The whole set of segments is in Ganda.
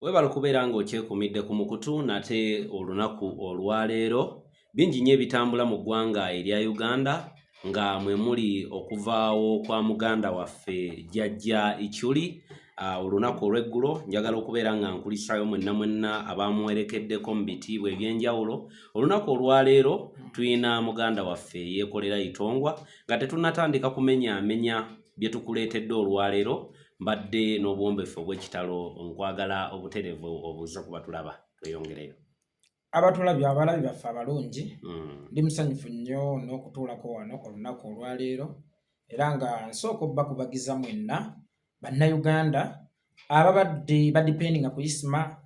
Webala kubeera ng'okyekuumidde ku mukutu nate olunaku olwaleero bingi nnyo ebitambula mu ggwanga erya Uganda nga mwe muli okuvaawo kwa muganda waffe jjajja Ichuli. Olunaku olw'eggulo njagala okubeera nga nkulisaayo mwenna abaamuwerekeddeko mu bitiibwa eby'enjawulo. Olunaku olwaleero tuyina muganda waffe Yekolera Itongwa nga tetunnatandika kumenyaamenya bye tukuleetedde olwaleero. Mbadde n'obuwombeefu obw'ekitalo nkwagala obutereevu obuuza kuba tulaba tweyongereyo. Abatulabye abalabi baffe abalungi ndi musanyufu nnyo n'okutuulako wano olunaku olwaleero era nga nsooka obbakubagiza mwenna bannayuganda ababadde badipendinga ku isima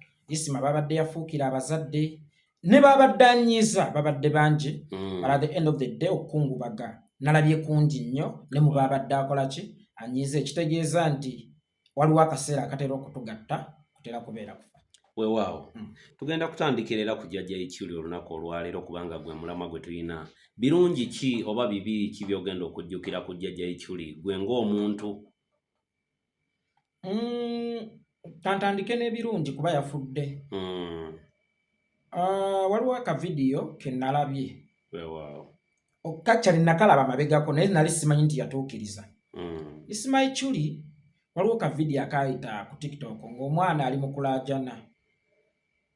babadde yafuukira abazadde ne babadde anyiiza babadde bangi but at the end of the day okukungubaga nalabye kungi nnyo ne mu babadde akola ki anyiiza ekitegeeza nti waliwo akaseera akatera okutugatta kutera kubeera kufa. Weewaawo tugenda kutandikira era ku jjajja Ichuli olunaku olwaleero kubanga gwe mulamwa gwe tulina. Birungi ki oba bibi ki by'ogenda okujjukira ku jjajja Ichuli gwe ng'omuntu? Tantandike n'ebirungi kuba yafudde. Waliwo akavidiyo ke nalabye. Weewaawo. Okakyali nakalaba mabegako naye nali simanyi nti yatuukiriza. Isima Ichuli waliwo kavidiyo akayita ku TikTok ng'omwana ali mu kulaajana.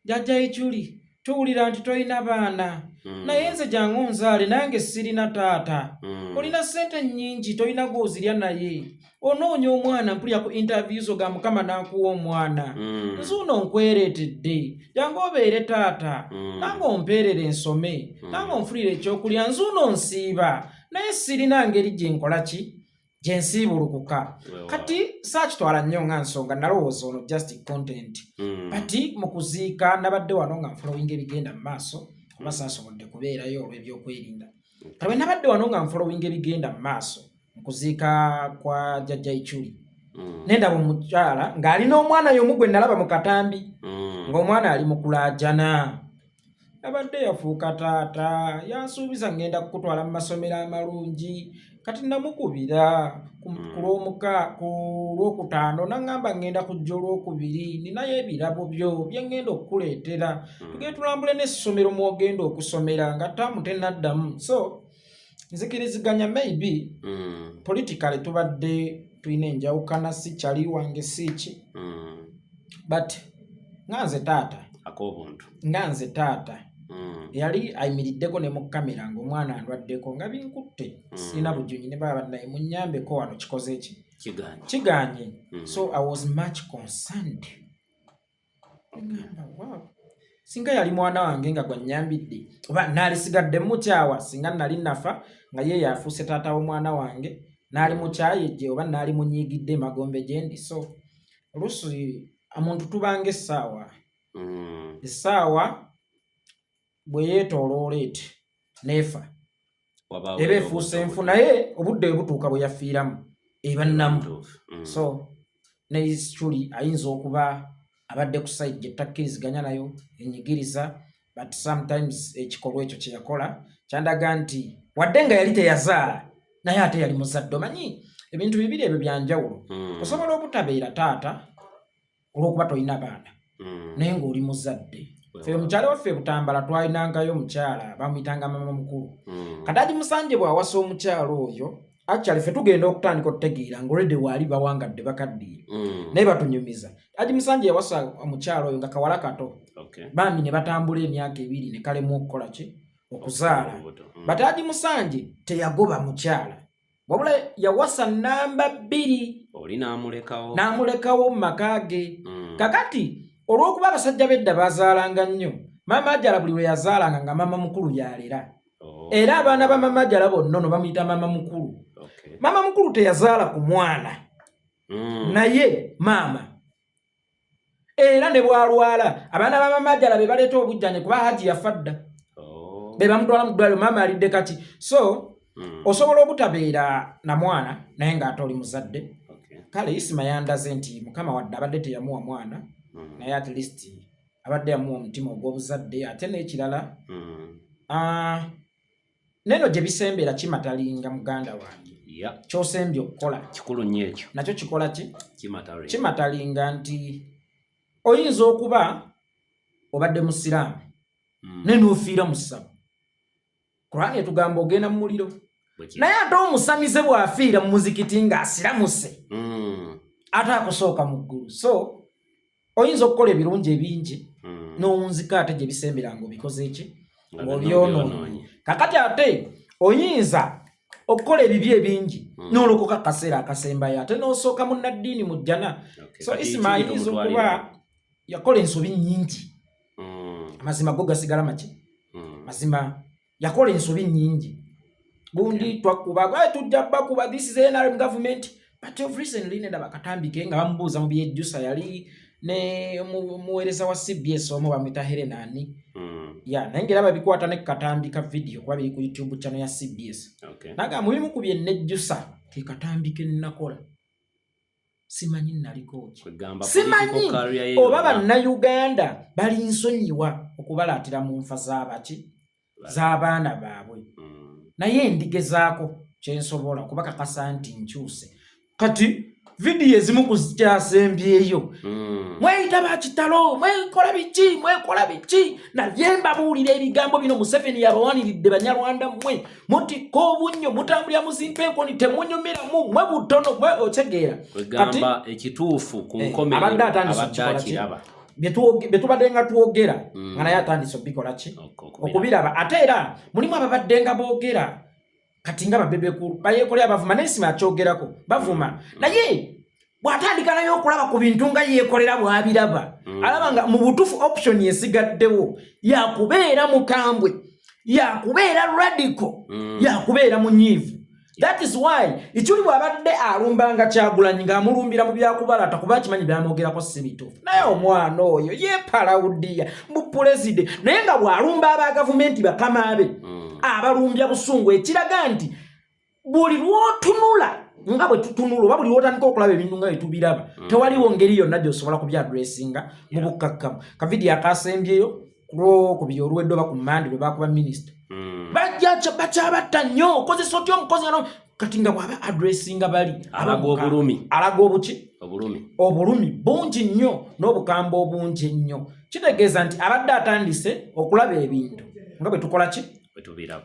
Jjajja Ichuli tuwulira nti toyina baana naye nze jangu onzaale nange sirina taata. Olina ssente nnyingi toyina gw'ozirya naye onoonya omwana mpulira ku interviews ga mukama n'akuwa omwana. Nze uno nkwereetedde jangu obeere taata nange ompeerere ensome nange onfulire ekyokulya. Nze uno nsiiba naye sirina ngeri gye nkola ki gye nsiibulukuka. Kati saakitwala nnyo nga nsonga nalowooza ono just content. Kati mu kuziika nabadde wano nga nfolowinga ebigenda mu maaso kuba saasobodde kubeerayo olw'ebyokwerinda. Kale nabadde wano nga nfolowinga ebigenda mu maaso mu kuziika kwa jjajja Ichuli. Nendaba omukyala ng'alina omwana y'omu gwe nalaba mu katambi ng'omwana ali mu kulaajana. Abadde yafuuka taata yansuubiza ngenda kukutwala mu masomero amalungi. Kati namukubira ku lwokutaano n'angamba ngenda kujja olwokubiri ninayo ebirabo byo bye ngenda okukuleetera tugende tulambule n'essomero mw'ogenda okusomera nga taamu tennaddamu. So nzikiriziganya maybe politically tubadde tulina enjawukana si kyali wange si ki but nganze taata nganze taata yali ayimiriddeko ne mu kamera ng'omwana andwaddeko nga binkutte sirina bujjunyi ne baba naye munnyambeko wano kikoze eki kiganye. So I was much concerned. Wow. Singa yali mwana wange nga gwe nnyambidde oba naalisigadde mukyawa singa nali nafa nga ye yafuuse taata w'omwana wange naali mukyayejje oba naali munyiigidde magombe gye ndi. So oluusi omuntu tubanga essaawa bwe yeetooloola eti neefa eba efuuse enfu naye obudde bwe butuuka bwe yafiiramu eba nnamu. So ne Ichuli ayinza okuba abadde ku side gye takkiriziganya nayo enyigiriza but sometimes ekikolwa ekyo kye yakola kyandaga nti wadde nga yali teyazaala naye ate yali muzadde. Omanyi ebintu bibiri ebyo byanjawulo. Osobola obutabeera taata olw'okuba tolina baana naye ng'oli muzadde. Ffe omukyala waffe Butambala twalinangayo omukyala bamuyitanga mama mukulu. Kati Agimusanje bw'awasa omukyala oyo actually ffe tugenda okutandika okutegeera ng'olwedde waali bawangadde bakaddiye naye batunyumiza. Agimusanje yawasa omukyala oyo nga kawala kato bambi ne batambula emyaka 2 ne kalemu okukola ki okuzaala. But Agimusanje teyagoba mukyala wabula yawasa namba 2 oli n'amulekawo mu maka ge. Kakati olw'okuba abasajja b'edda bazaalanga nnyo mama Ajala buli lwe yazaalanga nga mama mukulu yalera era abaana ba mama Ajala bonna no bamuyita mama mukulu. Mama mukulu teyazaala ku mwana naye maama era ne bwalwala abaana ba mama Ajala be baleeta obujjanyi kuba Haji yafa dda be bamutwala mu ddwaliro maama alidde kati. So osobola obutabeera na mwana naye ng'ate oli muzadde. Kale Isima yandaze nti mukama wadde abadde teyamuwa mwana naye at least abadde yamuwa omutima ogw'obuzadde. Ate n'ekirala neno gye bisembera kimatalinga muganda wange ky'osembye okukola kikulu nnyo ekyo nakyo kikola ki kimatalinga nti oyinza okuba obadde musiraamu naye n'ofiira mu ssabo. Kurani etugamba ogenda mu muliro. Naye ate omusamize bw'afiira mu muzikiti ng'asiramuse ate akusooka mu ggulu. So oyinza okukola ebirungi ebingi n'owunzika ate gye bisembera ng'obikoze eki ng'obyonoonye. Kakati ate oyinza okukola ebibi ebingi n'olokoka akaseera akasembayo ate n'osooka munnaddiini mu jjana. So Isima ayinza okuba yakola ensobi nnyingi, amazima go gasigala make, mazima yakola ensobi nnyingi. Gundi twakuba tujja bakuba this is NRM government, but of recently nenda bakatambike nga bamubuuza mu byejjusa yali ne muweereza wa CBS omu bamwita Herenani. Naye ng'era bikwata ne katambika video kuba biri ku YouTube channel ya CBS. Naga mulimu ku bye nejjusa ke katambike nakola. Simanyi naliko ki. Simanyi oba bannayuganda bali nsonyiwa okubalaatira mu nfa z'abaki z'abaana baabwe. Naye ndigezaako kyensobola kubakakasa nti nkyuse. Kati video ezimu kuzikyasembyeyo mweyita bakitalo mwekola biki naye mbabuulira ebigambo bino Museveni yabawaniridde Banyarwanda mmwe mutikka obunnyo mutambulira muzimpenkoni temunyumiramu mwe butono mwe otegeera. Kati ekituufu ku nkomerero abadde akiraba betubadde nga twogera nga naye atandise okubikola ki okubiraba. Ate era mulimu ababadde nga boogera kati nga babebekulu bayekolera bavuma n'Isima akyogerako bavuma naye bw'atandika naye okulaba ku bintu nga yeekolera bw'abiraba alaba nga mu butuufu option yesigaddewo yakubeera mukambwe yakubeera radical yakubeera munyiivu. That is why Ichuli bw'abadde alumbanga Kyagulanyi ng'amulumbira mu byakubala kuba kimanyi byamwogerako si bituufu. Naye omwana oyo yeepalawudiya mu pulezide naye nga bw'alumba aba gavumenti bakama be abalumbya busungu ekiraga nti buli lw'otunula nga bwe tutunula oba buli lw'otandika okulaba ebintu nga bwe tubiraba tewaliwo ngeri yonna gy'osobola kubyadressinga mu bukkakkamu. Kavidiyo akasembyeyo kulwokubiri olwedde oba ku Mmande lwe bakuba minisita bakyabatta nnyo okozesa otya omukozi kati nga bw'aba adressinga bali alaga obulumi bungi nnyo n'obukamba obungi ennyo. Kitegeeza nti abadde atandise okulaba ebintu nga bwe tukola ki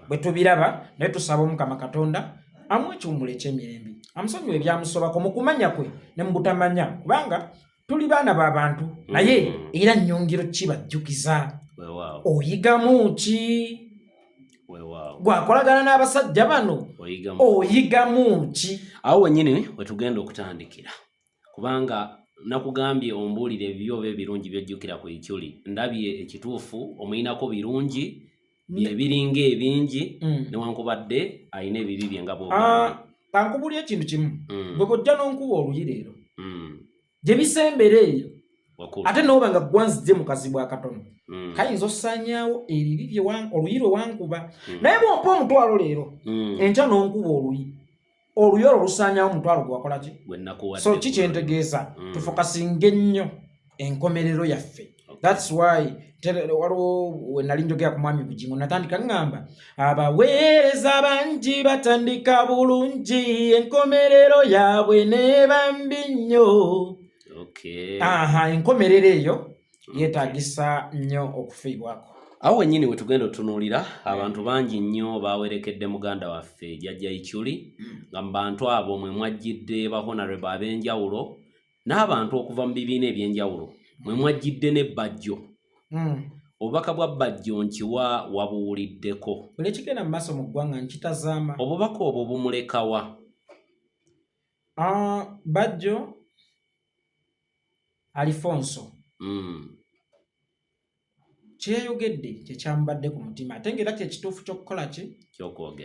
bwe tubiraba. Naye tusaba Omukama Katonda amuwe ekiwummulo eky'emirembe amusonyiwe ebyamusobako mu kumanya kwe ne mu butamanya kubanga tuli baana b'abantu naye era nnyongero ki bajjukiza oyigamu ki gwakolagana n'abasajja bano oyigamu ki. Awo wennyini wetugenda okutandikira kubanga nakugambye ombuulire ebibyo oba ebirungi byojjukira ku Ichuli ndabye ekituufu omuyinako birungi byebiringa ebingi newankubadde ayina ebibi bye nga bw'ogambye. Kankubulya ekintu kimu gwe bw'ojja n'onkuba oluyi leero gye bisembera eyo ate n'oba nga gwanzidde mu kazibu akatono kayinza osaanyaawo eribi oluyi lwe wankuba naye bw'ompa omutwalo leero enkya n'onkuba oluyi olwo lusaanyaawo omutwalo gwe wakola ki. So kikyentegeeza tufokasinga ennyo enkomerero yaffe. That's why waliwo we nali njogera ku mwami Bugingo natandika ngamba abaweereza bangi batandika bulungi enkomerero yaabwe neba mbi nnyo. Enkomerero eyo yeetaagisa nnyo okufiibwako. Awo wennyini we tugenda otunuulira abantu bangi nnyo bawerekedde muganda waffe jjajja Ichuli nga mu bantu abo mwe mwajjidde ba honorable ab'enjawulo n'abantu okuva mu bibiina eby'enjawulo mwe mwajjidde ne Bajjo. Obubaka bwa Bajjo nkiwa wabuwuliddeko buli ekigenda mu maaso mu ggwanga nkitazaama. Obubaka obwo bumulekawa? Bajjo Alifonso kyeyayogedde kyekyamubadde ku mutima ate ng'era kyekituufu ky'okukola ki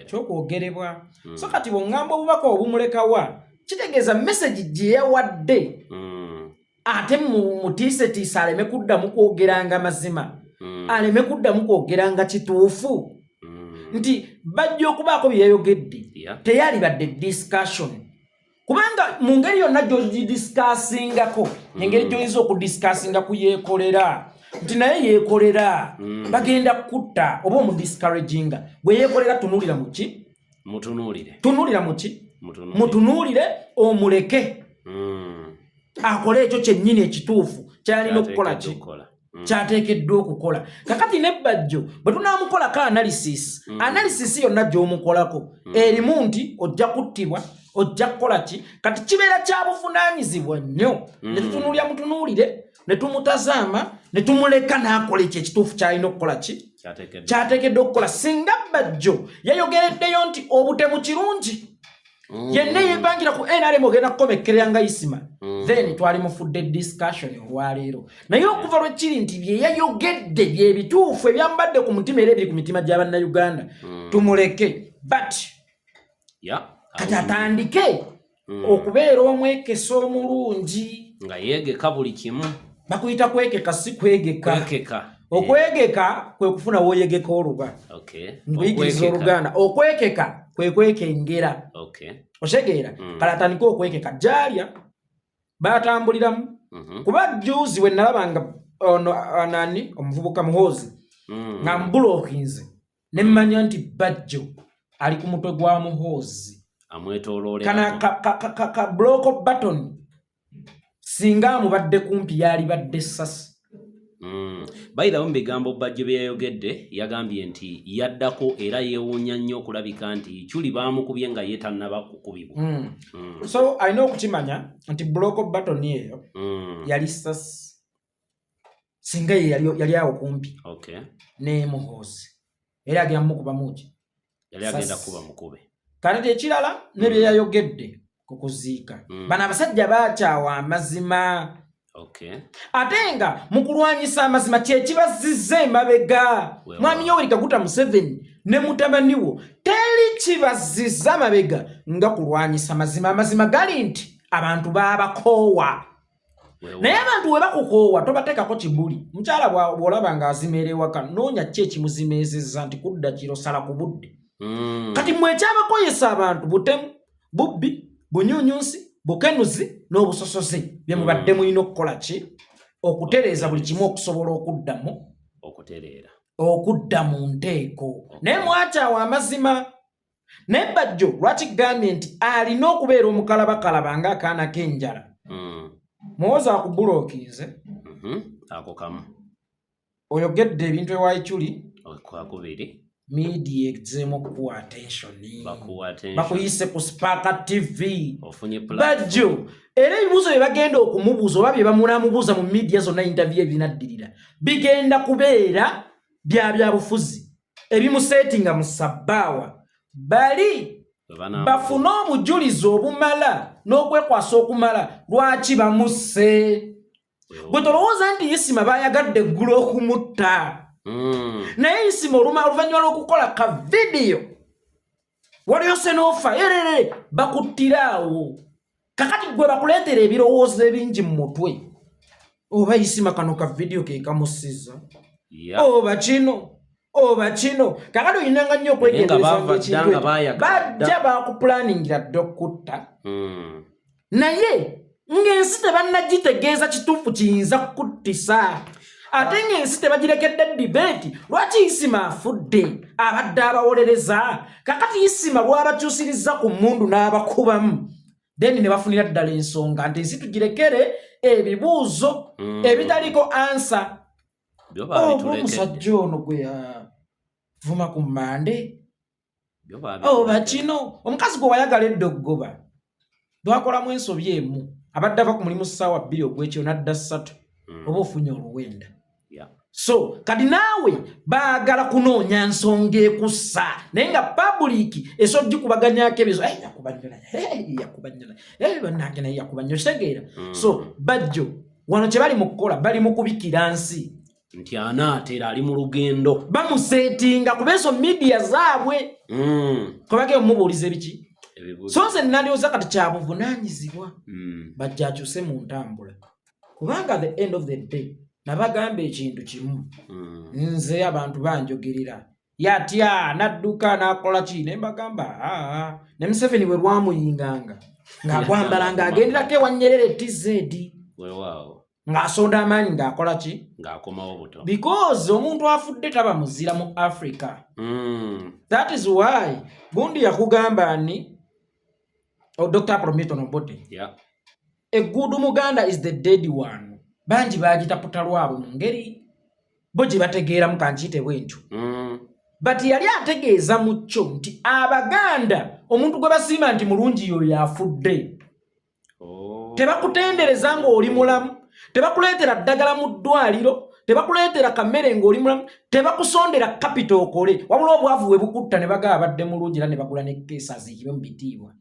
ky'okwogerebwa. So kati bw'ongamba obubaka obumulekawa kitegeeza message gye yawadde ate mutiisetiisa aleme kuddamu kwogeranga mazima aleme kuddamu kwogeranga kituufu nti Bajjo okubaako bye yayogedde teyalibadde discussion kubanga mu ngeri yonna gy'odiskasingako engeri gy'oyinza okudiscasinga ku Yekolera nti naye Yekolera bagenda kutta oba omudiscouraginga bwe Yekolera tunulira mu ki tunulira mu ki mutunuulire omuleke akole ekyo kyennyini ekituufu kyalina okukola ki kyateekeddwa okukola. Kakati ne Bajjo bwe tunaamukolako analysis yonna gy'omukolako erimu nti ojja kuttibwa, ojja kukola ki, kati kibeera kya buvunaanyizibwa nnyo ne tutunuulya mutunuulire ne tumutazaama ne tumuleka n'akola ekyo ekituufu kyalina okukola ki kyateekeddwa okukola. Singa Bajjo yayogereddeyo nti obutemu kirungi yenna yebangira ku NRM ogenda kukomekkerera nga Isima then twali mufudde discussion olwaleero naye okuva lwekiri nti bye yayogedde bye bituufu ebyambadde ku mutima era ebiri ku mitima gy'Abannayuganda tumuleke but kati atandike okubeera omwekesa omulungi nga yeegeka buli kimu. Bakuyita kwegeka si kwegeka. Okwegeka kwe kufuna wooyegeka oluba. Nkuyigiriza Oluganda. Okwekeka kwe kwekengera. Otegeera kale atandike okwekeka gy'alya baatambuliramu. Kuba juzi we nalabanga nani omuvubuka Muhoozi nga mbulookinze ne mmanya nti Bajjo ali ku mutwe gwa Muhoozi amwetooloolera kana ka block button singa amubadde kumpi yali badde ssasi. Bayira mu bigambo Bajjo bye yayogedde yagambye nti yaddako era yeewuunya nnyo okulabika nti Ichuli baamukubye nga ye tannaba kukubibwa. So alina okukimanya nti block button eyo yali ssasi singa ye yali awo kumpi ne Muhoozi era agenda mukuba muki yali agenda kuba mukube. Kati ekirala ne bye yayogedde Okuziika bano abasajja baakyawa amazima. Ate nga mu kulwanyisa amazima kye kibazizza emabega. Mwami Yoweri Kaguta Museveni ne mutabani wo teri kibazizza amabega nga kulwanyisa amazima. Amazima gali nti abantu baabakoowa. Naye abantu we bakukoowa tobateekako kibuli. Mukyala bw'olaba ng'azimera ewaka noonya ki ekimuzimeezezza nti kudda kiro sala ku budde. Kati mmwe ekyabakoyesa abantu butemu, bubbi, bunyuunyuusi, bukenuzi n'obusosoze bye mubadde mulina okukola ki okutereeza buli kimu okusobola okudda mu nteeko. Naye mwakyawa amazima. Naye Bajjo lwaki gambye nti alina okubeera omukalabakalaba ng'akaana k'enjala. Muhoozi akubulookinze ako kamu oyogedde ebintu ewa Ichuli kwakubiri media egzeemu okuwa attention bakuyise ku Sparka TV Bajjo era ebibuuzo bye bagenda okumubuuza oba bye bamunamubuuza mu media zonna interview ebinaddirira bigenda kubeera bya bufuzi ebimusetinga mu sabbaawa bali bafune obujulizi obumala n'okwekwasa okumala lwaki bamusse. Bwe tolowooza nti Isima baayagadde eggulu okumutta. Naye Isima oluvannyuma lw'okukola ka vidiyo waliyo senoofa erere bakuttiraawo. Kakati gwe bakuleetera ebirowoozo ebingi mu mutwe. Oba Isima kano ka vidiyo ke kamussizza. Oba kino kakati oyinanga nnyo okwegendereza ekintu bajja bakupulaningira dde okutta. Naye ng'ensi tebannagitegeeza kituufu kiyinza kukuttisa. Ate ng'ensi tebagirekedde dibeeti lwaki Isima afudde abadde abawolereza. Kakati Isima lw'abakyusirizza ku mmundu n'abakubamu then ne bafunira ddala ensonga nti ensi tugirekere ebibuuzo ebitaliko ansa. Omusajja ono gwe yavuma ku mmande oba kino omukazi gwe wayagala eddogoba twakolamu ensobi emu abadde ava ku mulimu ssaawa 2 ogw'ekyo n'adda 3 oba ofunye oluwenda. So kati naawe baagala kunoonya nsonga ekussa naye nga public esojjikubaganyako ebizo yakubanyola bannange naye yakubanyola kitegeera. So Bajjo wano kye bali mu kukola bali mu kubikira nsi nti anaatera ali mu lugendo bamusetinga ku beeso media zaabwe kwebagenda omubuuliza ebiki. So nze nalyoza kati kyabuvunaanyizibwa Bajjo akyuse mu ntambula kubanga the end of the day nabagamba ekintu kimu nze abantu banjogerera yatya nadduka n'akola ki ne mbagamba ne Museveni bwe lwamuyinganga ng'agwambala ng'agenderako ewa Nyerere TZ ng'asonda amaanyi ng'akola ki ng'akomawo buto because omuntu afudde taba muzira mu Africa. That is why gundi yakugamba ni Dr. Prometo Nobote eggudu Muganda is the dead one. Banji bagitaputa lwabwe mu ngeri bo gye bategeeramu kankiyite bwentyo. But yali ategeeza mu kyo nti Abaganda omuntu gwe basiima nti mulungi yoyo yafudde. Tebakutendereza ng'oli mulamu, tebakuleetera ddagala mu ddwaliro, tebakuleetera kammere ng'oli mulamu, tebakusondera capital okole, wabula obwavu bwe bukutta ne bagaba badde mulungi era ne bagula ne keesa aziikibwe mu bitiibwa.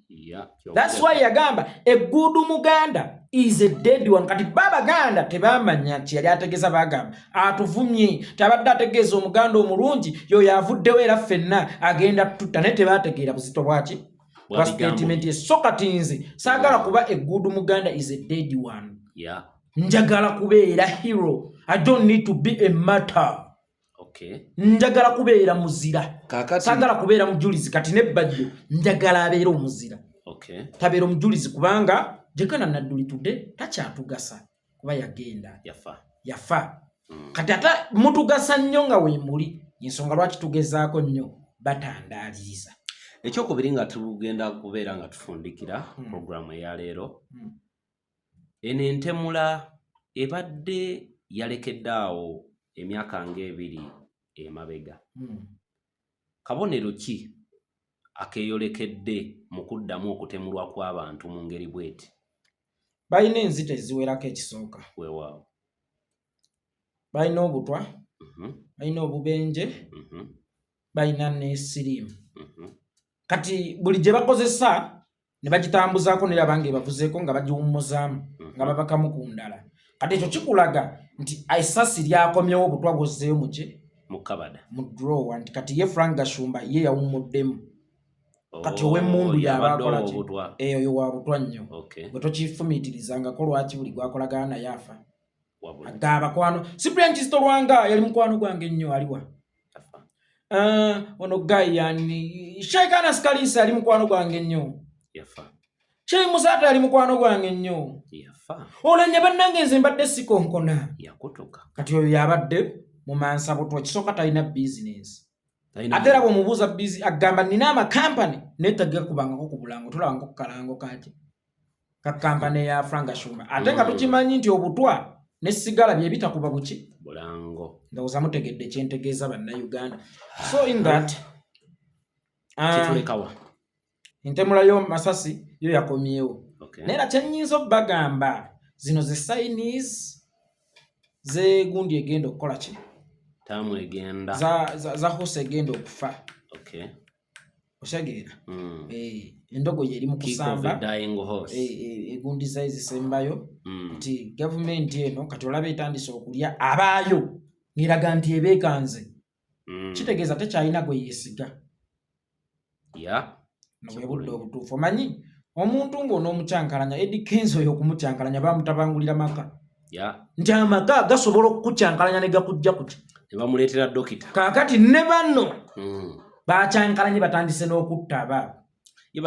That's why yagamba eggudu Muganda is a dead one. Kati Babaganda tebamanya nti yali ategeeza bagamba atuvumye, tabadde ategeeza Omuganda omulungi yoyo avuddewo era ffenna agenda tutta, naye tebategeera buzito bwaki bwa statement ye. So kati nze saagala kuba eggudu Muganda is a dead one. Njagala kubeera hero. I don't need to be a martyr. Njagala kubeera muzira. Saagala kubeera mujulizi. Kati ne Bajjo njagala abeera omuzira. Tabeera omujulizi kubanga Jekana naddulitudde takyatugasa kuba yagenda yafa. Kati ata mutugasa nnyo nga weemuli, ensonga lwaki tugezaako nnyo batandaaliza. Ekyokubiri nga tugenda kubeera nga tufundikira programu eya leero. Eno entemula ebadde yalekeddaawo emyaka ng'ebiri emabega. Kabonero ki akeeyolekedde mu kuddamu okutemulwa kw'abantu mu ngeri bweti? Balina enzita eziwerako ekisooka. Weewaawo. Balina obutwa, balina obubenje, balina n'esiriimu. Kati buli gye bakozesa ne bagitambuzaako ne bange bavuzeeko nga bagiwummuzaamu nga babakamu ku ndala. Kati ekyo kikulaga nti aisasi lyakomyewo obutwa bwozzeeyo mu kye? Mu kabada. Mu drawer. Nti kati ye Frank Gashumba ye yawummuddemu. Kati ow'emmundu y'abaakola ki? Oyo wa butwa nnyo. Bwe tokifumiitirizangako lwaki buli gwakolagana naye afa. Agabakwano. Cyprian Kizito Lwanga yali mukwano gwange nnyo aliwa. Ono Guy yani Sheikh Anas Kalisa yali mukwano gwange nnyo. Sheikh Musata yali mukwano gwange nnyo. Olanya bannange nze mbadde sikonkona. Kati oyo yabadde mu mansa butwa kisooka talina business. Ate era bw'omubuuza busy agamba nina amakampani naye tegakubangako ku bulango, tulabangako ku kalango kati ka kampani ya Frank Gashumba. Ate nga tukimanyi nti obutwa ne sigala bye bitakuba buki bulango. Ndowooza mutegedde kyentegeeza bannayuganda. So in that kitulekawa entemula yo Masasi yo yakomyewo. Naye era kyennyinza obbagamba zino ze signs zegundi egenda okukola ki? Tamu egenda. Za hose egenda okufa. Oshageera. Endogoyi eri mu kusamba. Egundi za ezisembayo. Nti gavumenti eno kati olaba etandise okulya abaayo ng'eraga nti ebeekanze. Kitegeeza tekyalina gwe yeesiga. Nobwe budde obutuufu. Omanyi omuntu ng'onoomucyankalanya Eddie Kenzo oyo okumucyankalanya bamutabangulira maka. Nti amaka gasobola okukukyankalanya ne gakujja kuki. Ne bamuleetera dokita. Kaakati ne banno bakyankalanye batandise n'okutta abaabo.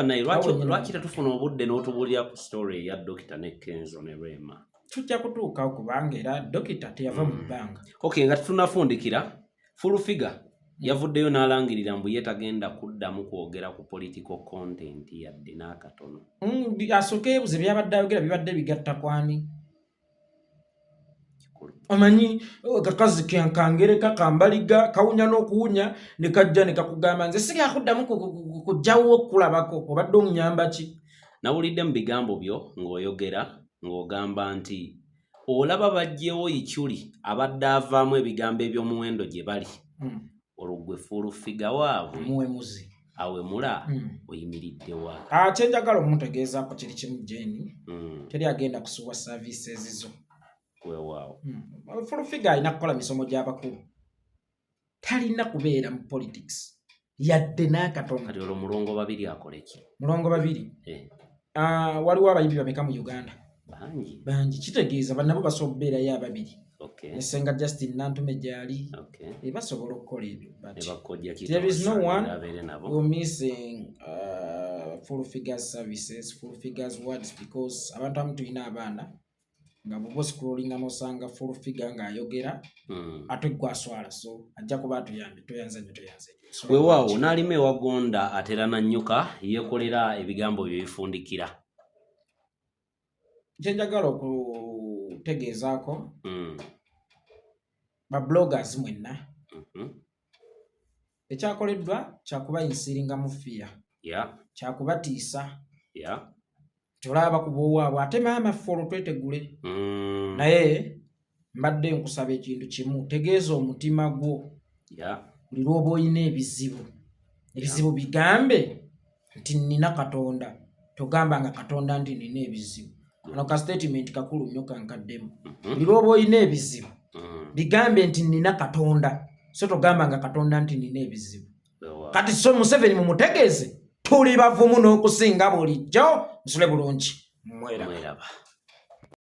Naye lwaki tetufuna obudde n'otubuulira ku story ya dokita ne Kenzo ne Rema? Tujja kutuukawo kubanga era dokita teyava mu bbanga. Nga tunafundikira full figure yavuddeyo n'alangirira mbu ye tagenda kuddamu kwogera ku political content yadde n'akatono. Asooka yeebuze byabadde ayogera bibadde bigatta kwani? Omanyi kakazi kangereka kambaliga kawunya n'okuwunya ne kajja ne kakugamba nze sigenda kuddamu kujjawo okulabako obadde omunyamba ki? Nawulidde mu bigambo byo ng'oyogera ng'ogamba nti olaba bajjewo Ichuli abadde avaamu ebigambo eby'omuwendo gye bali. Olugwe full figure waabwe muwemuzi awemula oyimiridde wa. Kyenjagala omuntegeezaako kiri kimu Jeni teri agenda kusuwa services zo. Weewaawo. Full figure alina kukola misomo gy'abakulu. Talina kubeera mu politics. Yadde n'akatono. Kati olwo mulongo babiri akole ki? Mulongo babiri? Waliwo abayimbi bameka mu Uganda? Bangi. Kitegeeza bannabo basobola okubeerayo ababiri. Ne Ssenga Justin Nantume gyali. Basobola okukola ebyo. There is no one who missing full figures services, full figures words because abantu abamu tulina abaana nga bwoba scrollinga n'osanga full figure ng'ayogera ate gwaswala so ajja kuba atuyambe toyanze nnyo toyanze. Weewaawo n'alima ewagonda atera na nnyuka yekolera ebigambo bye bifundikira. kyenjagala okutegeezaako ba-bloggers mwenna ekyakoleddwa kyakubayinsiringa mu fiya kyakubatiisa tolaba bakuba owaabwe ate maama ffe olwo twetegule naye mbadde nkusaba ekintu kimu tegeeza omutima gwo buli lwoba olina ebizibu bigambe nti nina Katonda togamba nga Katonda nti nina ebizibu ano ka statement kakulu nnyo kankaddemu buli lwoba olina ebizibu bigambe nti nina Katonda so togamba nga Katonda nti nina ebizibu kati so Museveni mumutegeeze tuli bavumu n'okusinga bulijjo nsule bulungi mweraba